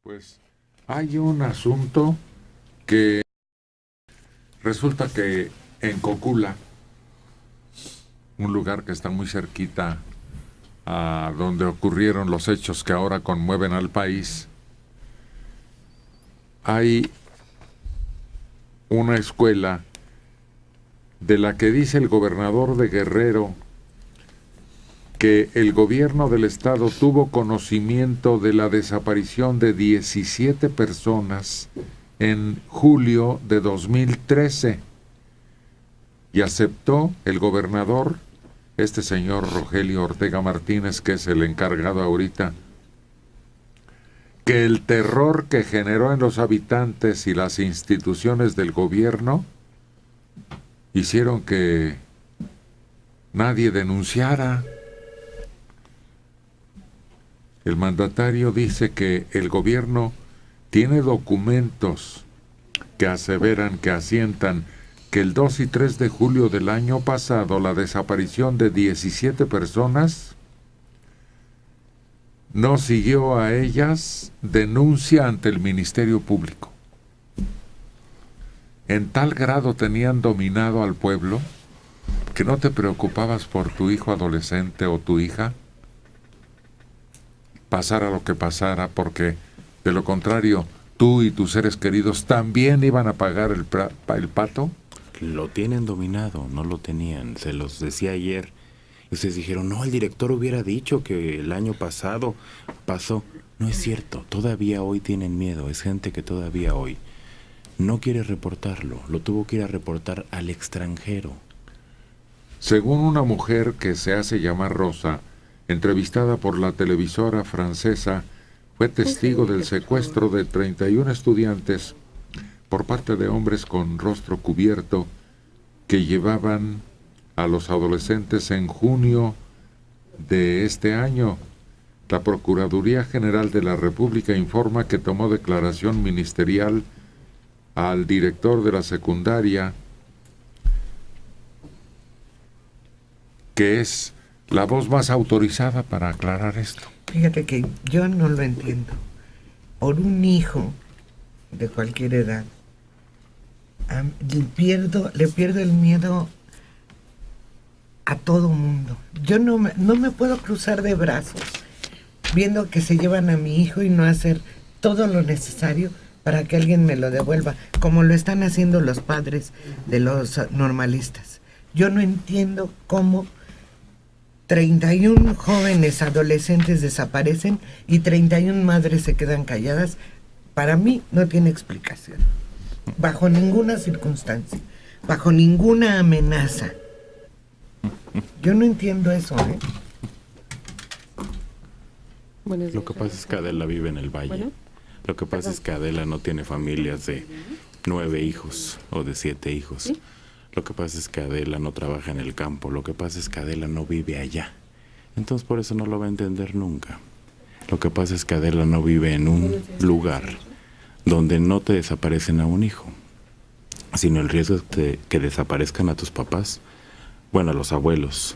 Pues hay un asunto que resulta que en Cocula, un lugar que está muy cerquita a donde ocurrieron los hechos que ahora conmueven al país, hay una escuela de la que dice el gobernador de Guerrero que el gobierno del estado tuvo conocimiento de la desaparición de 17 personas en julio de 2013 y aceptó el gobernador, este señor Rogelio Ortega Martínez, que es el encargado ahorita, que el terror que generó en los habitantes y las instituciones del gobierno hicieron que nadie denunciara. El mandatario dice que el gobierno tiene documentos que aseveran, que asientan que el 2 y 3 de julio del año pasado la desaparición de 17 personas no siguió a ellas denuncia ante el Ministerio Público. En tal grado tenían dominado al pueblo que no te preocupabas por tu hijo adolescente o tu hija, pasara lo que pasara, porque de lo contrario tú y tus seres queridos también iban a pagar el pato. Lo tienen dominado, no lo tenían, se los decía ayer. Y ustedes dijeron, no, el director hubiera dicho que el año pasado pasó. No es cierto, todavía hoy tienen miedo, es gente que todavía hoy no quiere reportarlo, lo tuvo que ir a reportar al extranjero. Según una mujer que se hace llamar Rosa, entrevistada por la televisora francesa, fue testigo del secuestro de 31 estudiantes por parte de hombres con rostro cubierto que llevaban a los adolescentes en junio de este año. La Procuraduría General de la República informa que tomó declaración ministerial al director de la secundaria, que es la voz más autorizada para aclarar esto. Fíjate que yo no lo entiendo. Por un hijo de cualquier edad, le pierdo el miedo a todo mundo. Yo no me puedo cruzar de brazos viendo que se llevan a mi hijo y no hacer todo lo necesario para que alguien me lo devuelva, como lo están haciendo los padres de los normalistas. Yo no entiendo cómo 31 jóvenes adolescentes desaparecen y 31 madres se quedan calladas. Para mí no tiene explicación, bajo ninguna circunstancia, bajo ninguna amenaza. Yo no entiendo eso, ¿eh? Lo que pasa es que Adela vive en el valle. Lo que pasa es que Adela no tiene familias de 9 hijos o de 7 hijos. ¿Sí? Lo que pasa es que Adela no trabaja en el campo. Lo que pasa es que Adela no vive allá. Entonces por eso no lo va a entender nunca. Lo que pasa es que Adela no vive en un lugar donde no te desaparecen a un hijo, sino el riesgo de que desaparezcan a tus papás, bueno, a los abuelos,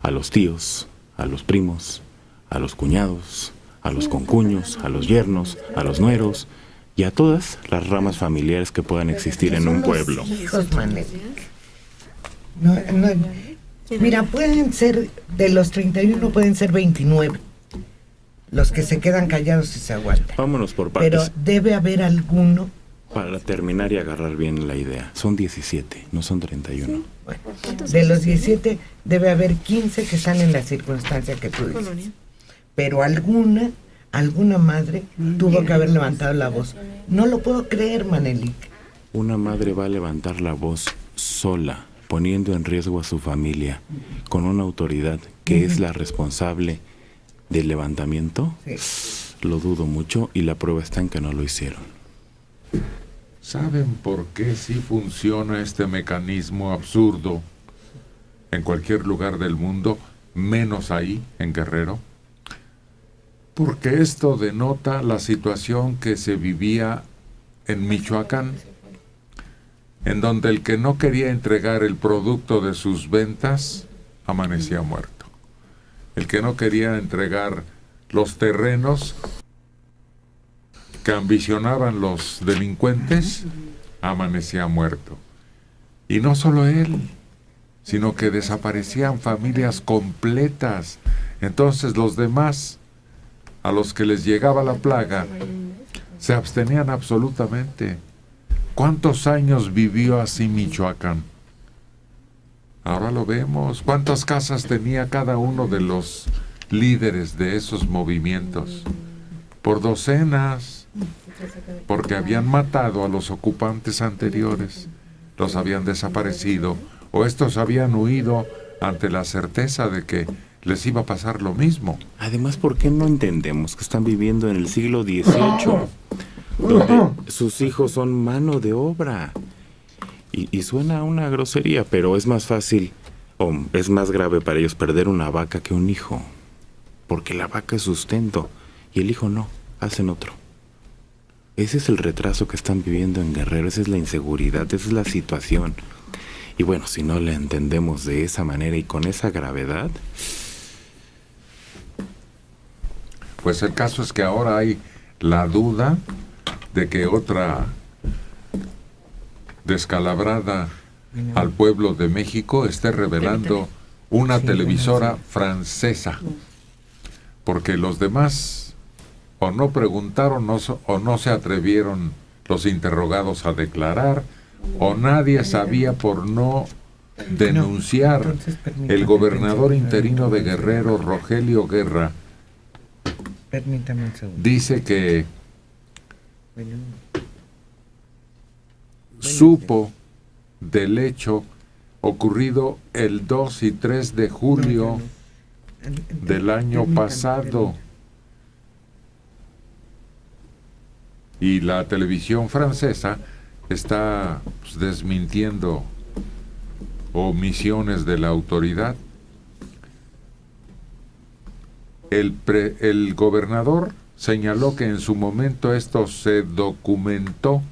a los tíos, a los primos, a los cuñados, a los concuños, a los yernos, a los nueros y a todas las ramas familiares que puedan existir en un pueblo. Hijos, Manek. Mira, pueden ser, de los 31 pueden ser 29 los que se quedan callados y se aguantan. Vámonos por partes. Pero debe haber alguno. Para terminar y agarrar bien la idea, son 17, no son 31. Bueno, de los 17 debe haber 15 que están en la circunstancia que tú dices. Pero alguna madre tuvo que haber levantado la voz. No lo puedo creer, Manelik. Una madre va a levantar la voz sola, poniendo en riesgo a su familia, con una autoridad que es la responsable del levantamiento. Sí. Lo dudo mucho y la prueba está en que no lo hicieron. ¿Saben por qué sí funciona este mecanismo absurdo en cualquier lugar del mundo, menos ahí, en Guerrero? Porque esto denota la situación que se vivía en Michoacán, en donde el que no quería entregar el producto de sus ventas amanecía muerto. El que no quería entregar los terrenos que ambicionaban los delincuentes, amanecía muerto. Y no solo él, sino que desaparecían familias completas. Entonces los demás, a los que les llegaba la plaga, se abstenían absolutamente. ¿Cuántos años vivió así Michoacán? Ahora lo vemos. ¿Cuántas casas tenía cada uno de los líderes de esos movimientos? Por docenas, porque habían matado a los ocupantes anteriores, los habían desaparecido, o estos habían huido ante la certeza de que les iba a pasar lo mismo. Además, ¿por qué no entendemos que están viviendo en el siglo XVIII, donde sus hijos son mano de obra? Y suena una grosería, pero es más fácil, o es más grave para ellos perder una vaca que un hijo, porque la vaca es sustento y el hijo no, hacen otro. Ese es el retraso que están viviendo en Guerrero, esa es la inseguridad, esa es la situación. Y bueno, si no la entendemos de esa manera y con esa gravedad... Pues el caso es que ahora hay la duda de que otra descalabrada al pueblo de México esté revelando una televisora francesa, porque los demás o no preguntaron o no se atrevieron los interrogados a declarar, o nadie sabía por no denunciar. El gobernador interino de Guerrero, Rogelio Guerra, dice que supo del hecho ocurrido el 2 y 3 de julio del año pasado. Y la televisión francesa está desmintiendo omisiones de la autoridad. El gobernador señaló que en su momento esto se documentó,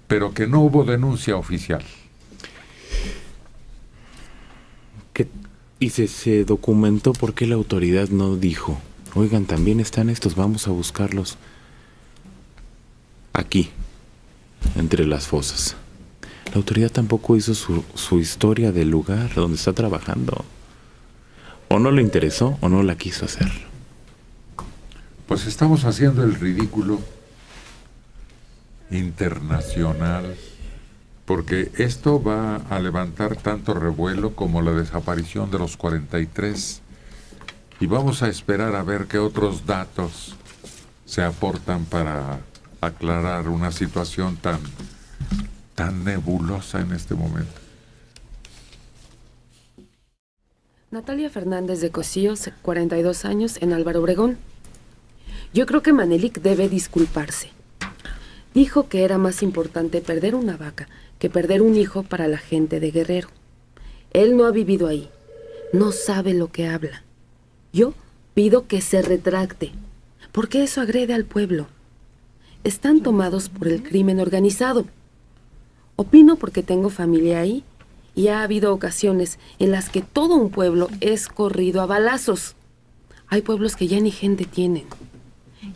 pero que no hubo denuncia oficial. Y se documentó porque la autoridad no dijo, oigan, también están estos, vamos a buscarlos aquí, entre las fosas. La autoridad tampoco hizo su historia del lugar donde está trabajando. O no le interesó o no la quiso hacer. Pues estamos haciendo el ridículo internacional, porque esto va a levantar tanto revuelo como la desaparición de los 43, y vamos a esperar a ver qué otros datos se aportan para aclarar una situación tan nebulosa en este momento. Natalia Fernández de Cosíos, 42 años, en Álvaro Obregón. Yo creo que Manelik debe disculparse. Dijo que era más importante perder una vaca que perder un hijo para la gente de Guerrero. Él no ha vivido ahí, no sabe lo que habla. Yo pido que se retracte, porque eso agrede al pueblo. Están tomados por el crimen organizado. Opino porque tengo familia ahí y ha habido ocasiones en las que todo un pueblo es corrido a balazos. Hay pueblos que ya ni gente tienen.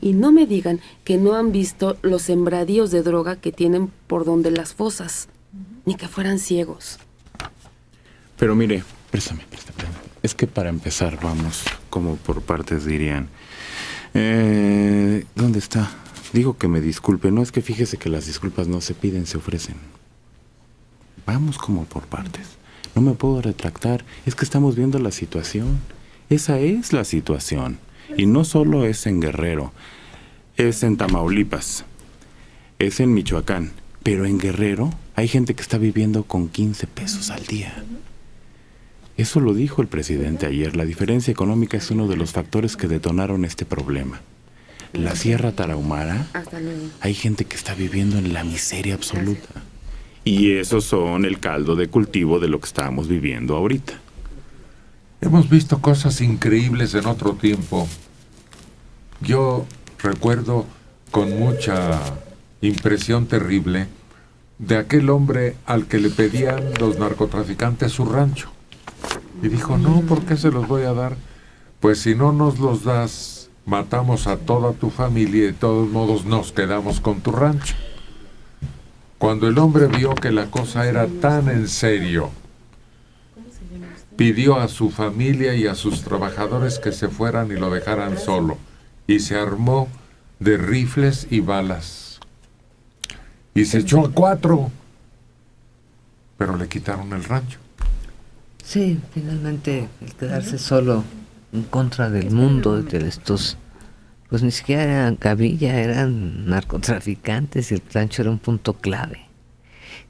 Y no me digan que no han visto los sembradíos de droga que tienen por donde las fosas, ni que fueran ciegos. Pero mire, préstame. Es que para empezar, vamos, como por partes dirían. ¿Dónde está? Digo que me disculpe, no es que fíjese que las disculpas no se piden, se ofrecen. Vamos como por partes. No me puedo retractar, es que estamos viendo la situación. Esa es la situación. Y no solo es en Guerrero, es en Tamaulipas, es en Michoacán, pero en Guerrero hay gente que está viviendo con 15 pesos al día. Eso lo dijo el presidente ayer. La diferencia económica es uno de los factores que detonaron este problema. La Sierra Tarahumara, hay gente que está viviendo en la miseria absoluta. Y esos son el caldo de cultivo de lo que estamos viviendo ahorita. Hemos visto cosas increíbles en otro tiempo. Yo recuerdo con mucha impresión terrible de aquel hombre al que le pedían los narcotraficantes su rancho. Y dijo, no, ¿por qué se los voy a dar? Pues si no nos los das, matamos a toda tu familia y de todos modos nos quedamos con tu rancho. Cuando el hombre vio que la cosa era tan en serio, pidió a su familia y a sus trabajadores que se fueran y lo dejaran solo, y se armó de rifles y balas. Y se echó a 4, pero le quitaron el rancho. Sí, finalmente el quedarse solo en contra del mundo, de estos, pues ni siquiera eran gavilla, eran narcotraficantes, y el rancho era un punto clave,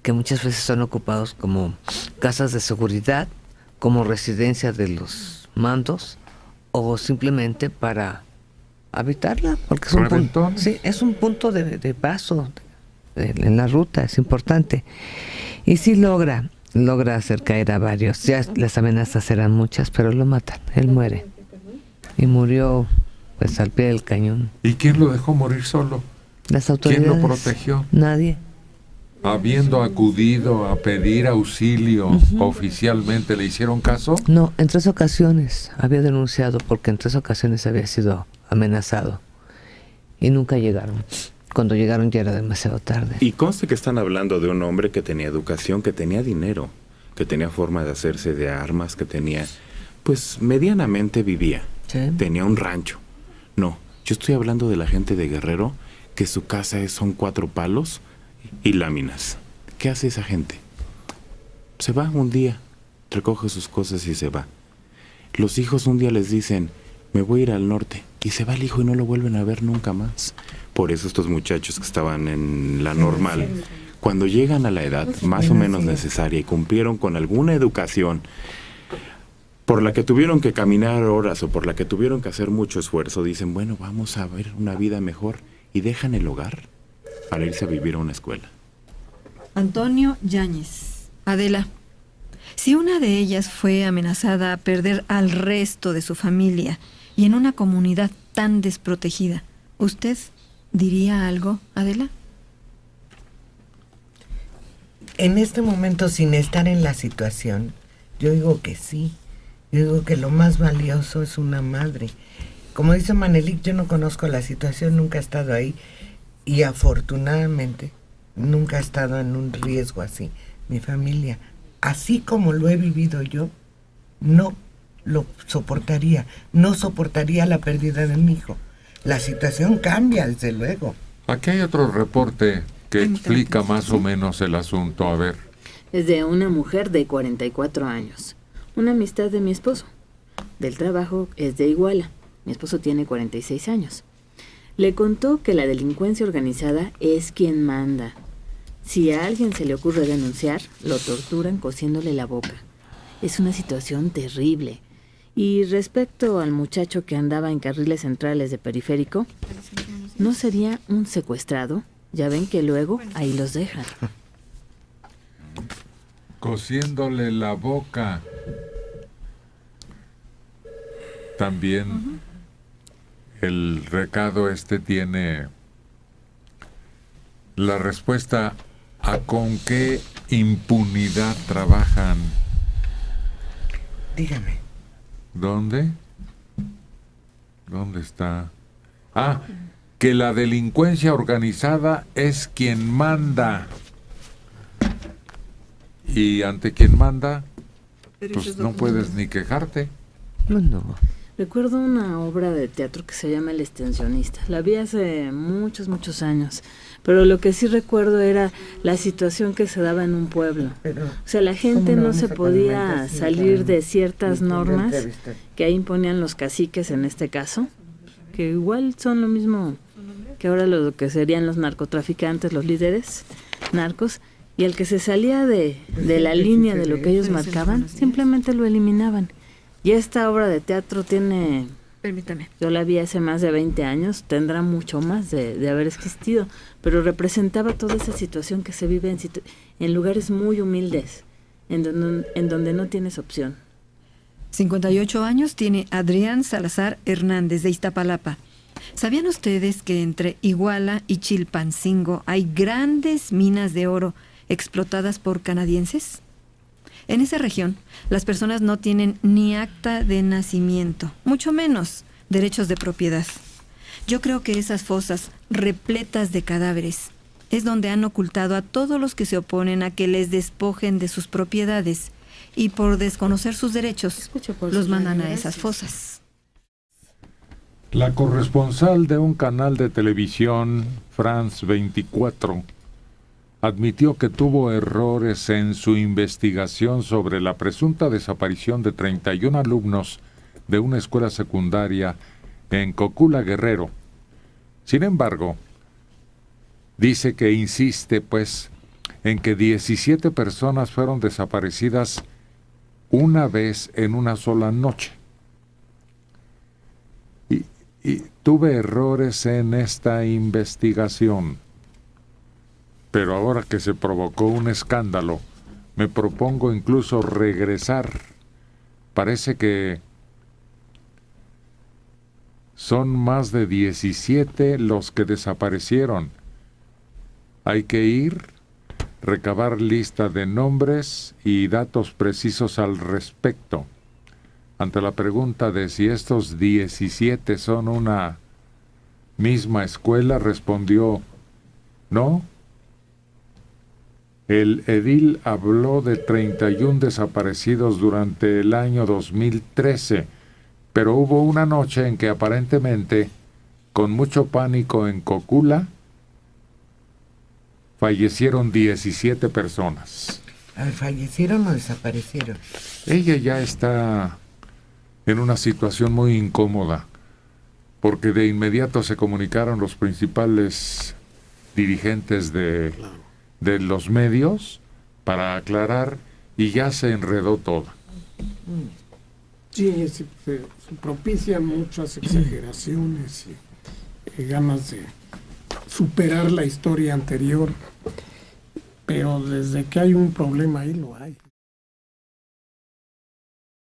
que muchas veces son ocupados como casas de seguridad, como residencia de los mandos, o simplemente para habitarla, porque es un punto, sí, es un punto de paso en la ruta, es importante. Y sí logra hacer caer a varios. Ya las amenazas eran muchas, pero lo matan, él muere. Y murió pues al pie del cañón. ¿Y quién lo dejó morir solo? Las autoridades. ¿Quién lo protegió? Nadie. Habiendo acudido a pedir auxilio oficialmente, ¿le hicieron caso? No, en 3 ocasiones había denunciado, porque en 3 ocasiones había sido amenazado. Y nunca llegaron. Cuando llegaron ya era demasiado tarde. Y conste que están hablando de un hombre que tenía educación, que tenía dinero, que tenía forma de hacerse de armas, que tenía, pues medianamente vivía. ¿Sí? Tenía un rancho. No, yo estoy hablando de la gente de Guerrero, que su casa son 4 palos y láminas. ¿Qué hace esa gente? Se va un día, recoge sus cosas y se va. Los hijos un día les dicen, me voy a ir al norte, y se va el hijo y no lo vuelven a ver nunca más. Por eso estos muchachos que estaban en la normal, cuando llegan a la edad más o menos necesaria y cumplieron con alguna educación por la que tuvieron que caminar horas o por la que tuvieron que hacer mucho esfuerzo, dicen, bueno, vamos a ver una vida mejor, y dejan el hogar para irse a vivir a una escuela. Antonio Yáñez. Adela, si una de ellas fue amenazada a perder al resto de su familia y en una comunidad tan desprotegida, ¿usted diría algo, Adela? En este momento, sin estar en la situación, yo digo que sí. Yo digo que lo más valioso es una madre. Como dice Manelik, yo no conozco la situación, nunca he estado ahí, y afortunadamente nunca he estado en un riesgo así. Mi familia, así como lo he vivido yo, no lo soportaría. No soportaría la pérdida de mi hijo. La situación cambia, desde luego. Aquí hay otro reporte que explica más o menos el asunto. A ver. Es de una mujer de 44 años. Una amistad de mi esposo. Del trabajo es de Iguala. Mi esposo tiene 46 años. Le contó que la delincuencia organizada es quien manda. Si a alguien se le ocurre denunciar, lo torturan cosiéndole la boca. Es una situación terrible. Y respecto al muchacho que andaba en carriles centrales de periférico, ¿no sería un secuestrado? Ya ven que luego ahí los dejan. Cosiéndole la boca. También el recado tiene la respuesta a con qué impunidad trabajan. Dígame. ¿Dónde? ¿Dónde está? Ah, que la delincuencia organizada es quien manda. Y ante quien manda, pues no puedes ni quejarte. No. Recuerdo una obra de teatro que se llama El Extensionista. La vi hace muchos años. Pero lo que sí recuerdo era la situación que se daba en un pueblo. O sea, la gente no se podía salir de ciertas normas que ahí imponían los caciques en este caso, que igual son lo mismo que ahora lo que serían los narcotraficantes, los líderes narcos, y el que se salía de la línea de lo que ellos marcaban, simplemente lo eliminaban. Y esta obra de teatro tiene... Permítame. Yo la vi hace más de 20 años, tendrá mucho más de haber existido, pero representaba toda esa situación que se vive en lugares muy humildes, en donde no tienes opción. 58 años tiene Adrián Salazar Hernández, de Iztapalapa. ¿Sabían ustedes que entre Iguala y Chilpancingo hay grandes minas de oro explotadas por canadienses? En esa región, las personas no tienen ni acta de nacimiento, mucho menos derechos de propiedad. Yo creo que esas fosas, repletas de cadáveres, es donde han ocultado a todos los que se oponen a que les despojen de sus propiedades y por desconocer sus derechos, los mandan a esas fosas. La corresponsal de un canal de televisión, France 24, admitió que tuvo errores en su investigación sobre la presunta desaparición de 31 alumnos de una escuela secundaria en Cocula, Guerrero. Sin embargo, dice que insiste, pues, en que 17 personas fueron desaparecidas una vez en una sola noche. Y tuve errores en esta investigación. Pero ahora que se provocó un escándalo, me propongo incluso regresar. Parece que son más de 17 los que desaparecieron. Hay que ir, recabar lista de nombres y datos precisos al respecto. Ante la pregunta de si estos 17 son una misma escuela, respondió: no. El edil habló de 31 desaparecidos durante el año 2013, pero hubo una noche en que aparentemente, con mucho pánico en Cocula, fallecieron 17 personas. ¿Fallecieron o desaparecieron? Ella ya está en una situación muy incómoda, porque de inmediato se comunicaron los principales dirigentes de los medios para aclarar, y ya se enredó todo. Sí, se propician muchas exageraciones y ganas de superar la historia anterior, pero desde que hay un problema ahí lo hay.